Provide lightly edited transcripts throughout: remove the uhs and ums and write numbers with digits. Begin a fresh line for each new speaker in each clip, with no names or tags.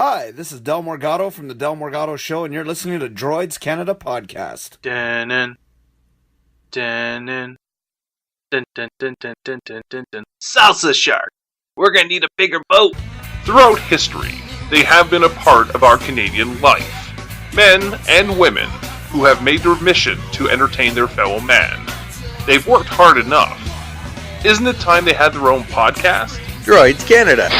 Hi, this is Del Morgado from the Del Morgado Show, and you're listening to Droids Canada Podcast.
Dun dun dun dun dun dun dun dun dun dun dun. Salsa shark! We're gonna need a bigger boat!
Throughout history, they have been a part of our Canadian life. Men and women who have made their mission to entertain their fellow man. They've worked hard enough. Isn't it time they had their own podcast?
Droids Canada.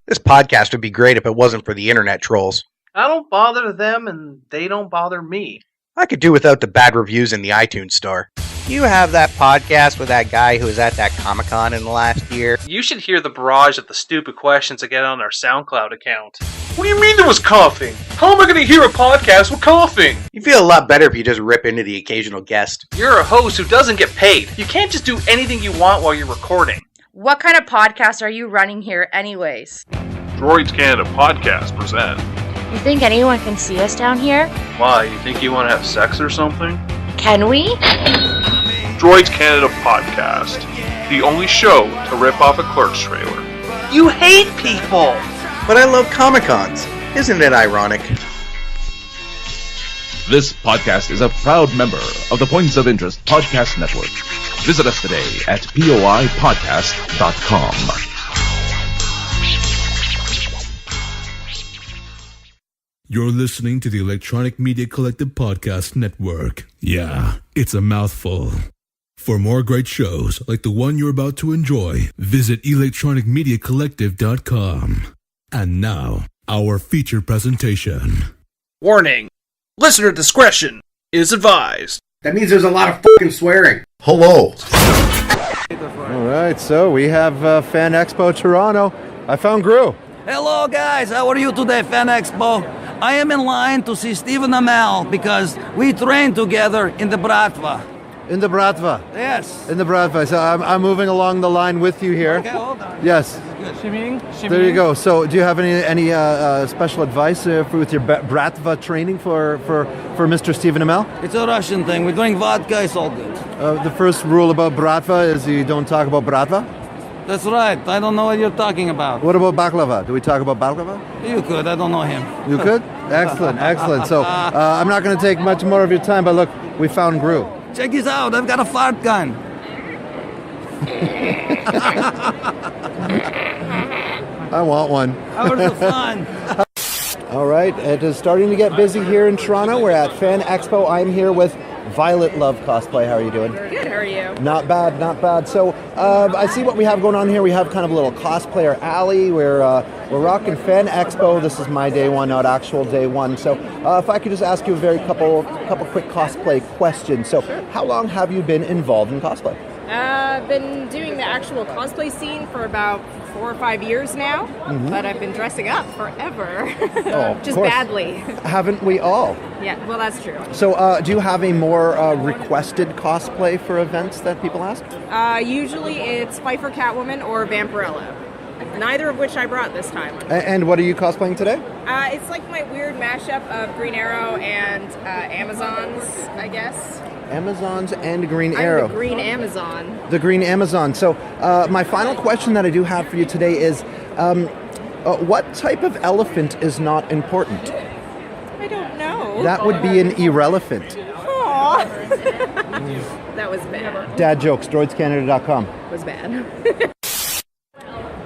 This podcast would be great if it wasn't for the internet trolls.
I don't bother them and they don't bother me.
I could do without the bad reviews in the iTunes store. You have that podcast with that guy who was at that Comic-Con in the last year.
You should hear the barrage of the stupid questions I get on our SoundCloud account.
What do you mean there was coughing? How am I going to hear a podcast with coughing?
You feel a lot better if you just rip into the occasional guest.
You're a host who doesn't get paid. You can't just do anything you want while you're recording.
What kind of podcast are you running here anyways?
Droids Canada Podcast present.
You think anyone can see us down here?
Why, you think you want to have sex or something?
Can we?
Droids Canada Podcast. The only show to rip off a Clerks trailer.
You hate people!
But I love Comic-Cons. Isn't it ironic?
This podcast is a proud member of the Points of Interest Podcast Network. Visit us today at poipodcast.com.
You're listening to the Electronic Media Collective Podcast Network. Yeah, it's a mouthful. For more great shows like the one you're about to enjoy, visit electronicmediacollective.com. And now, our feature presentation.
Warning. Listener discretion is advised.
That means there's a lot of fucking swearing.
Hello.
All right, so we have Fan Expo Toronto. I found Gru.
Hello guys, how are you today, Fan Expo? I am in line to see Stephen Amell because we trained together in the Bratva.
In the Bratva.
Yes.
In the Bratva. So I'm moving along the line with you here.
Okay, hold on.
Yes.
Shimmying.
There you go. So do you have any special advice with your Bratva training for Mr. Stephen Amell?
It's a Russian thing. We drink vodka, it's all good.
The first rule about Bratva is you don't talk about Bratva?
That's right. I don't know what you're talking about.
What about baklava? Do we talk about baklava?
You could. I don't know him.
You could? Excellent, excellent. So I'm not going to take much more of your time, but look, we found Gru.
Check this out. I've got a fart gun.
I want one.
Hours of fun.
All right, it is starting to get busy here in Toronto. We're at Fan Expo. I'm here with Violet Love Cosplay. How are you doing?
Good, how are you?
Not bad, not bad. So I see what we have going on here. We have kind of a little cosplayer alley. We're rocking Fan Expo. This is my day one, not actual day one. So if I could just ask you a couple quick cosplay questions. So how long have you been involved in cosplay?
I've been doing the actual cosplay scene for about 4 or 5 years now, but I've been dressing up forever, just badly.
Haven't we all?
Yeah, well, that's true.
So do you have a more requested cosplay for events that people ask?
Usually it's Pfeiffer Catwoman or Vampirella, neither of which I brought this time.
And what are you cosplaying today?
It's like my weird mashup of Green Arrow and Amazons, I guess.
Amazons and Green Arrow.
I'm the Green Amazon.
The Green Amazon. So my final question that I do have for you today is, what type of elephant is not important?
I don't know.
That would be an irrelevant.
Aww. That was bad.
Dad jokes, droidscanada.com.
Was bad.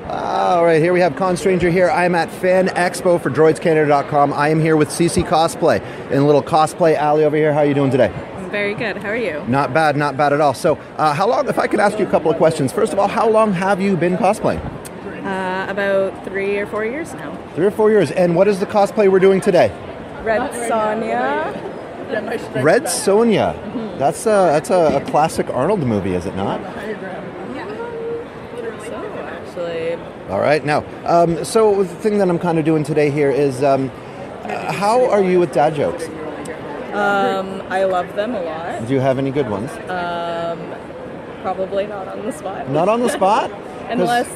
All right, here we have Con Stranger here. I'm at Fan Expo for droidscanada.com. I am here with CC Cosplay in a little cosplay alley over here. How are you doing today?
Very good. How are you?
Not bad at all. So how long, if I could ask you a couple of questions. First of all, how long have you been cosplaying?
About 3 or 4 years now.
3 or 4 years. And what is the cosplay we're doing today?
Red Sonja.
Red Sonja. That's a classic Arnold movie, is it not?
Actually.
All right. Now, so the thing that I'm kind of doing today here is, how are you with dad jokes?
I love them a lot.
Do you have any good ones?
Probably not on the spot.
Not on the spot?
Unless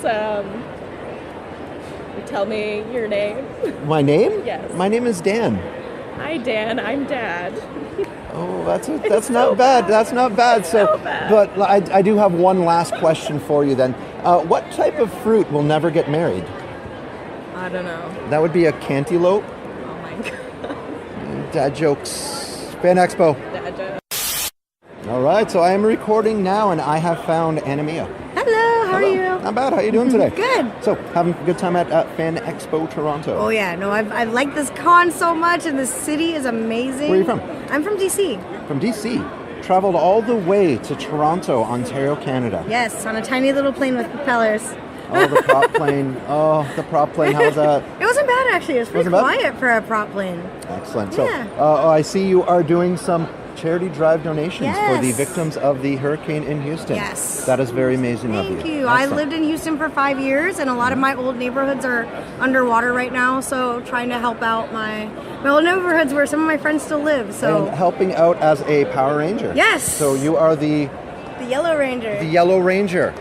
you tell me your name.
My name?
Yes.
My name is Dan.
Hi, Dan. I'm Dad.
Oh, that's not bad. That's not bad. So
bad.
But I do have one last question for you then. What type of fruit will never get married?
I don't know.
That would be a cantaloupe.
Oh my god.
Dad jokes. Fan Expo.
Dad joke.
All right, so I am recording now, and I have found Anamia.
Hello, how are you?
Not bad. How are you doing today?
Good.
So, having a good time at Fan Expo Toronto.
Oh yeah, no, I've liked this con so much, and the city is amazing.
Where are you from?
I'm from DC.
From DC. Traveled all the way to Toronto, Ontario, Canada.
Yes, on a tiny little plane with propellers.
Oh, the prop plane. Oh, the prop plane. How was that?
It wasn't bad actually. It was pretty
Wasn't bad?
quiet for a prop plane.
Excellent.
Yeah.
So, I see you are doing some charity drive donations for the
Yes.
victims of the hurricane in Houston.
Yes.
That is very amazing of
Thank
you.
you. I
Excellent.
lived in Houston for 5 years, and a lot of my old neighborhoods are underwater right now. So trying to help out my old neighborhoods where some of my friends still live. So
And helping out as a Power Ranger.
Yes.
So you are the
the Yellow Ranger.
Yellow Ranger.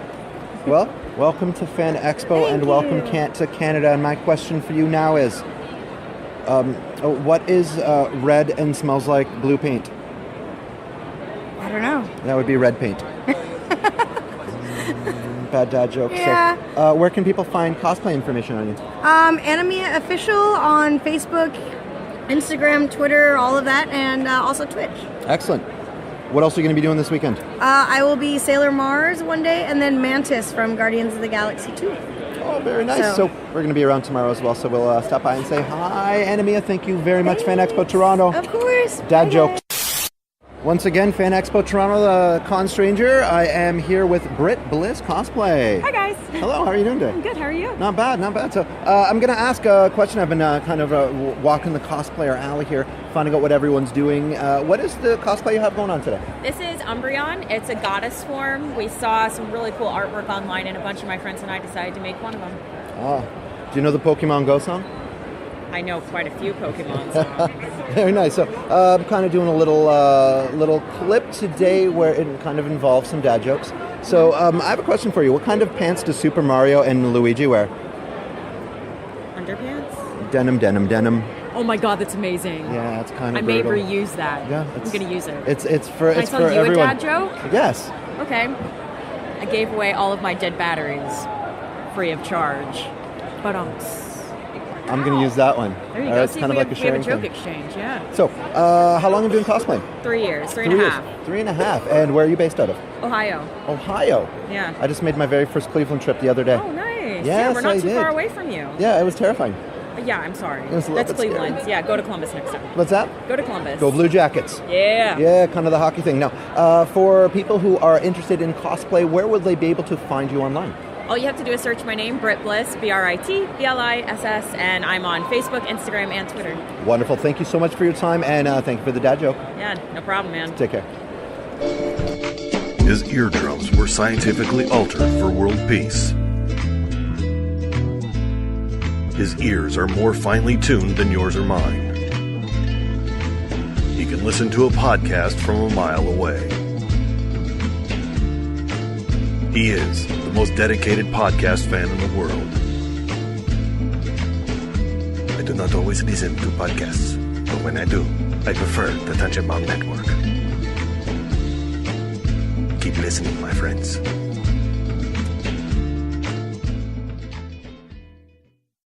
Well, welcome to Fan Expo and welcome to Canada. And my question for you now is, what is red and smells like blue paint?
I don't know.
That would be red paint. Bad dad joke.
Yeah.
So, where can people find cosplay information on you?
Anamia Official on Facebook, Instagram, Twitter, all of that, and also Twitch.
Excellent. What else are you going to be doing this weekend?
I will be Sailor Mars one day, and then Mantis from Guardians of the Galaxy 2.
Oh, very nice. So we're going to be around tomorrow as well, so we'll stop by and say hi, Anamia. Thank you very much, Fan Expo Toronto.
Of course.
Dad
Bye,
joke. Once again, Fan Expo Toronto, the con stranger. I am here with Britt Bliss Cosplay.
Hi guys.
Hello, how are you doing today?
I'm good, how are you?
Not bad, not bad. So I'm going to ask a question. I've been kind of walking the cosplayer alley here, finding out what everyone's doing. What is the cosplay you have going on today?
This is Umbreon. It's a goddess form. We saw some really cool artwork online and a bunch of my friends and I decided to make one of them.
Oh, do you know the Pokemon Go song?
I know quite a few Pokemon songs.
Very nice. So I'm kind of doing a little clip today where it kind of involves some dad jokes. So I have a question for you. What kind of pants do Super Mario and Luigi wear?
Underpants?
Denim, denim, denim.
Oh my god, that's amazing.
Yeah, it's kind of
I may
brutal.
reuse that.
Yeah,
I'm going to use it.
It's for
Can
it's
I tell
for
you
everyone.
a dad joke?
Yes.
Okay. I gave away all of my dead batteries free of charge. But
I'm going to use that one.
there you
All
go.
right, it's
See,
kind of
we
like a
have a
sharing
joke
thing.
exchange, yeah.
So, how long have you been cosplaying?
3 years, three and a half.
3.5. And where are you based out of?
Ohio.
Ohio.
Yeah.
I just made my very first Cleveland trip the other day.
Oh, nice.
Yes,
yeah, we're not
I
too
did.
far away from you.
Yeah, it was terrifying.
Yeah, I'm sorry.
It was a little
That's
bit scary.
Cleveland. Yeah, go to Columbus next time.
What's that?
Go to Columbus.
Go Blue Jackets.
Yeah.
Yeah, kind of the hockey thing. Now, for people who are interested in cosplay, where would they be able to find you online?
All you have to do is search my name, Britt Bliss, BRITBLISS, and I'm on Facebook, Instagram, and Twitter.
Wonderful. Thank you so much for your time, and thank you for the dad joke.
Yeah, no problem, man.
Take care.
His eardrums were scientifically altered for world peace. His ears are more finely tuned than yours or mine. He can listen to a podcast from a mile away. He is the most dedicated podcast fan in the world. I do not always listen to podcasts, but when I do, I prefer the Tangent Bomb Network. Keep listening, my friends.